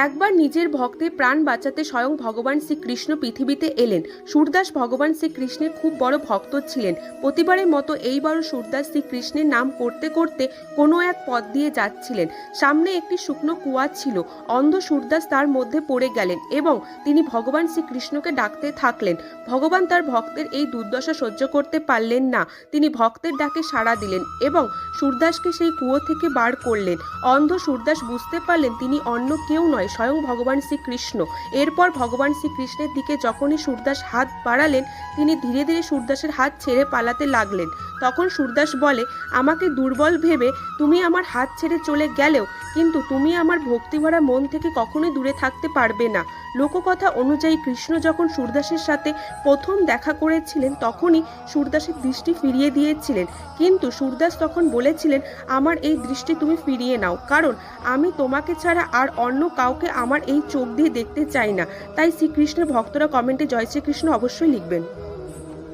একবার নিজের ভক্তের প্রাণ বাঁচাতে স্বয়ং ভগবান শ্রীকৃষ্ণ পৃথিবীতে এলেন। সুরদাস ভগবান শ্রীকৃষ্ণের খুব বড় ভক্ত ছিলেন। প্রতিবারের মতো এইবারও সুরদাস শ্রীকৃষ্ণের নাম করতে করতে কোনো এক পথ দিয়ে যাচ্ছিলেন। সামনে একটি শুকনো কুয়া ছিল। অন্ধ সুরদাস তার মধ্যে পড়ে গেলেন এবং তিনি ভগবান শ্রীকৃষ্ণকে ডাকতে থাকলেন। ভগবান তার ভক্তের এই দুর্দশা সহ্য করতে পারলেন না। তিনি ভক্তের ডাকে সাড়া দিলেন এবং সুরদাসকে সেই কুয়ো থেকে বার করলেন। অন্ধ সুরদাস বুঝতে পারলেন তিনি অন্য কেউ নয়, স্বয়ং ভগবান শ্রীকৃষ্ণ। এরপর ভগবান শ্রীকৃষ্ণের দিকে যখনই সুরদাস হাত বাড়ালেন, তিনি ধীরে ধীরে সুরদাসের হাত ছেড়ে পালাতে লাগলেন। তখন সুরদাস বলে, আমাকে দুর্বল ভেবে তুমি আমার হাত ছেড়ে চলে গেলেও কিন্তু তুমি আমার ভক্তিভরা মন থেকে কখনোই দূরে থাকতে পারবে না। লোককথা অনুযায়ী কৃষ্ণ যখন সুরদাসের সাথে প্রথম দেখা করেছিলেন তখনই সুরদাসের দৃষ্টি ফিরিয়ে দিয়েছিলেন, কিন্তু সুরদাস তখন বলেছিলেন, আমার এই দৃষ্টি তুমি ফিরিয়ে নাও, কারণ আমি তোমাকে ছাড়া আর অন্য কাউকে আমার এই চোখ দিয়ে দেখতে চাই না। তাই শ্রীকৃষ্ণের ভক্তরা কমেন্টে জয় শ্রীকৃষ্ণ অবশ্যই লিখবেন।